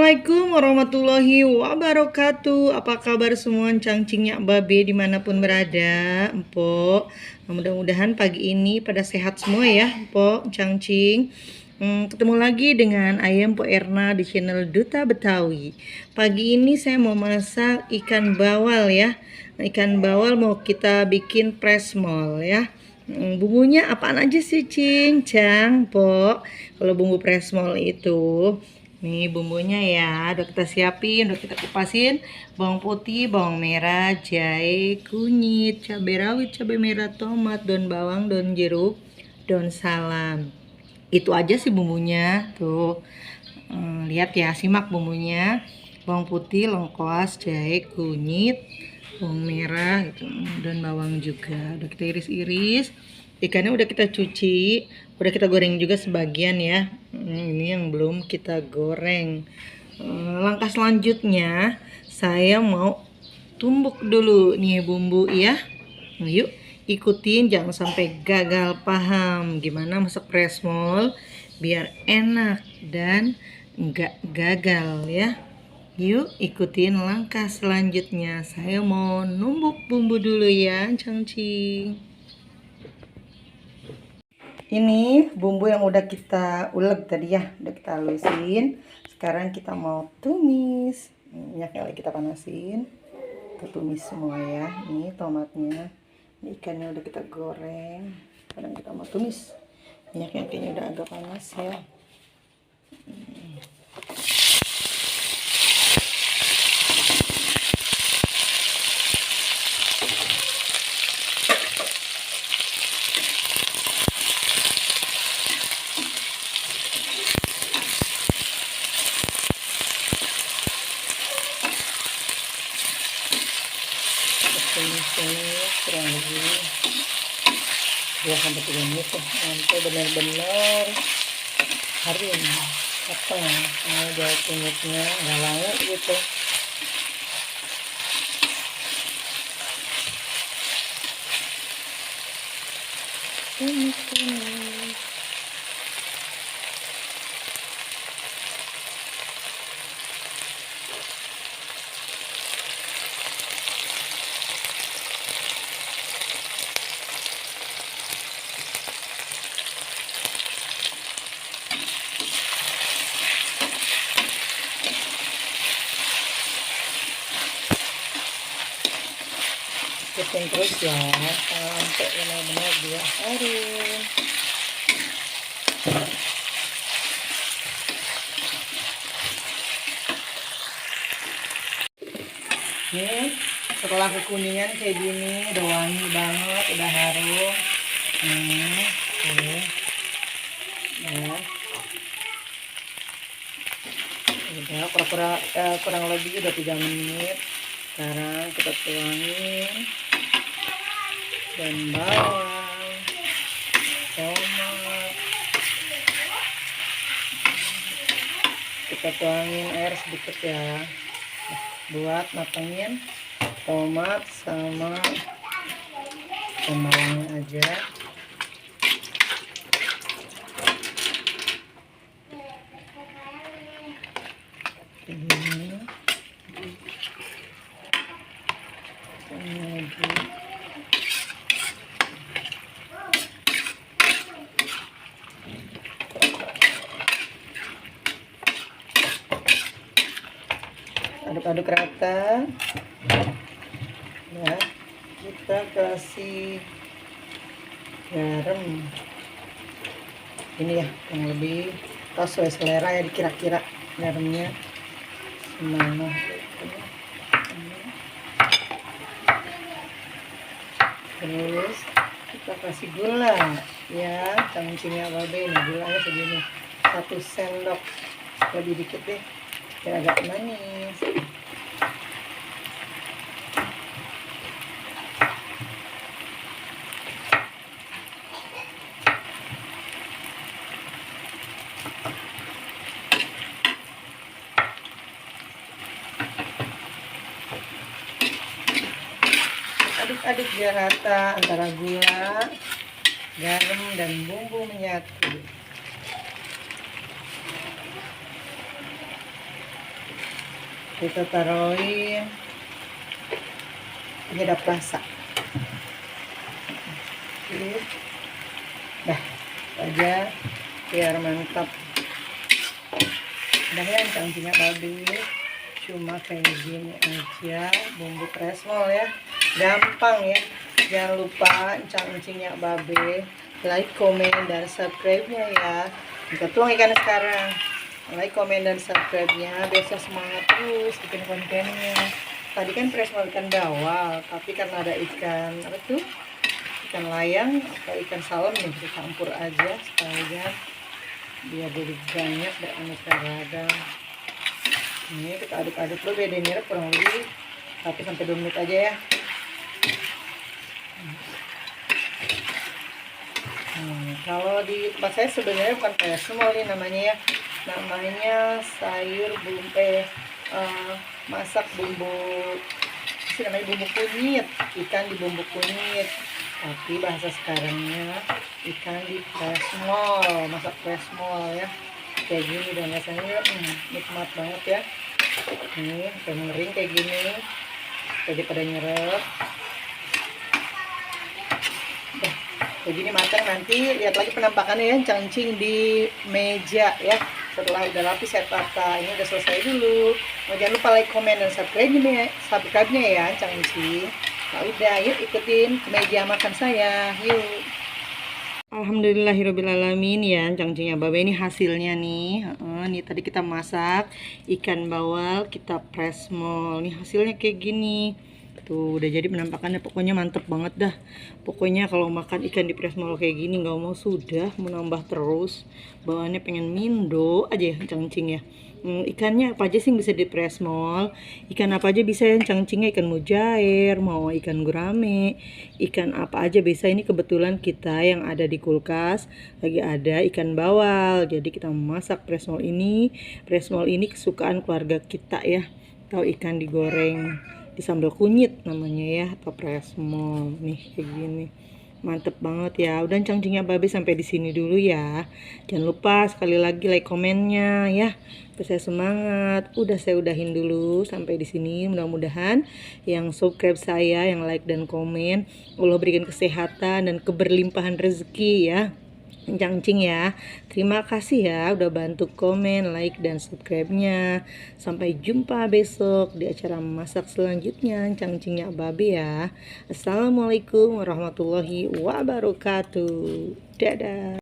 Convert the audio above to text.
Assalamualaikum warahmatullahi wabarakatuh. Apa kabar semua cangcingnya babe dimanapun berada, empok. Mudah-mudahan pagi ini pada sehat semua ya, empok, cangcing. Ketemu lagi dengan ayam Po Erna di channel Duta Betawi. Pagi ini saya mau masak ikan bawal ya. Ikan bawal mau kita bikin presmol ya. Bumbunya apaan aja sih, Cing? Cang, Po. Kalau bumbu presmol itu, nih bumbunya ya, udah kita siapin, udah kita kupasin. Bawang putih, bawang merah, jahe, kunyit, cabai rawit, cabai merah, tomat, daun bawang, daun jeruk, daun salam. Itu aja sih bumbunya, tuh. Lihat ya, simak bumbunya. Bawang putih, lengkuas, jahe, kunyit, bawang merah, gitu, dan bawang juga. Udah kita iris-iris. Ikannya udah kita cuci, udah kita goreng juga sebagian ya. Ini yang belum kita goreng. Langkah selanjutnya saya mau tumbuk dulu nih bumbu ya. Yuk ikutin, jangan sampai gagal paham gimana masak presmol biar enak dan enggak gagal ya. Yuk ikutin langkah selanjutnya. Saya mau numbuk bumbu dulu ya, cangcing. Ini bumbu yang udah kita ulek tadi ya, udah kita halusin. Sekarang kita mau tumis. Minyaknya lagi kita panasin. Kita tumis semua ya. Ini tomatnya, ini ikannya udah kita goreng. Sekarang kita mau tumis. Minyaknya kayaknya udah agak panas ya. Tumis kurang lebih 2-3 menit ya, sampai benar-benar harum apa ya, jahe kunyitnya nggak langu gitu. Tumis. Ikutin terus ya sampai benar-benar dia harum. Nih setelah kekuningan kayak gini udah wangi banget, udah harum. Tuh. Nah, udah kurang lebih udah 3 menit. Sekarang kita tuangin dan bawang, tomat, kita tuangin air sedikit ya buat matangin tomat sama bawangnya aja. Ini aduk-aduk rata ya, kita kasih garam ini ya, yang lebih sesuai selera ya, dikira-kira garamnya semana. Terus kita kasih gula ya, cangcingnya babe. Ini gulanya segini, 1 sendok lebih dikit deh biar agak manis. Aduk-aduk biar rata antara gula, garam, dan bumbu menyatu. Kita taruhin penyedap rasa. Dah aja biar mantap. Udah ya cangcingnya babi, cuma kayak gini aja bumbu presmol ya, gampang ya. Jangan lupa cangcingnya babe, like, komen, dan subscribe-nya ya. Kita tuang ikan sekarang, like, komen, dan subscribe-nya biar semangat terus bikin kontennya. Tadi kan presmol ikan bawal, tapi karena ada ikan apa tuh, ikan layang atau ikan salem nih, kita campur aja sekalian biar jadi banyak dan aneka ragam. Ini kita aduk-aduk dulu biar dia nyerap kurang lebih 1-2 menit aja ya. Kalau di tempat saya sebenarnya bukan presmol nih namanya ya, namanya sayur masak bumbu, namanya bumbu kunyit, ikan di bumbu kunyit, tapi bahasa sekarangnya ikan di presmol, masak presmol ya. Kayak gini dan rasanya nikmat banget ya. Nih udah mengering kayak gini, jadi pada nyerep. Kayak gini matang, nanti lihat lagi penampakannya ya cangcing di meja ya. Setelah udah rapi saya tata, ini udah selesai dulu. Jangan lupa like, komen, dan subscribe-nya ya cangcing. Nah udah, yuk ikutin ke meja makan saya, yuk. Alhamdulillahirobbilalamin ya, cangcingnya babe ini hasilnya nih. Nih tadi kita masak ikan bawal, kita presmol. Nih hasilnya kayak gini. Tuh udah jadi penampakannya, pokoknya mantep banget dah. Pokoknya kalau makan ikan di presmol kayak gini nggak mau sudah, menambah terus. Bawaannya pengen mindo aja ya cangcing ya. Ikannya apa aja sih bisa di presmol? Ikan apa aja bisa ya cangcingnya, ikan mujair, mau ikan gurame, ikan apa aja bisa. Ini kebetulan kita yang ada di kulkas lagi ada ikan bawal, jadi kita masak presmol ini. Presmol ini kesukaan keluarga kita ya. Tahu ikan digoreng di sambal kunyit namanya ya, atau presmol nih kayak gini. Mantep banget ya. Udah cangcingnya babe sampai di sini dulu ya. Jangan lupa sekali lagi like, komennya ya. Biar saya semangat. Udah saya udahin dulu sampai di sini. Mudah-mudahan yang subscribe saya, yang like dan komen, Allah berikan kesehatan dan keberlimpahan rezeki ya. Cangcing ya. Terima kasih ya udah bantu komen, like, dan subscribe-nya. Sampai jumpa besok di acara masak selanjutnya cangcingnya babe ya. Assalamualaikum warahmatullahi wabarakatuh. Dadah.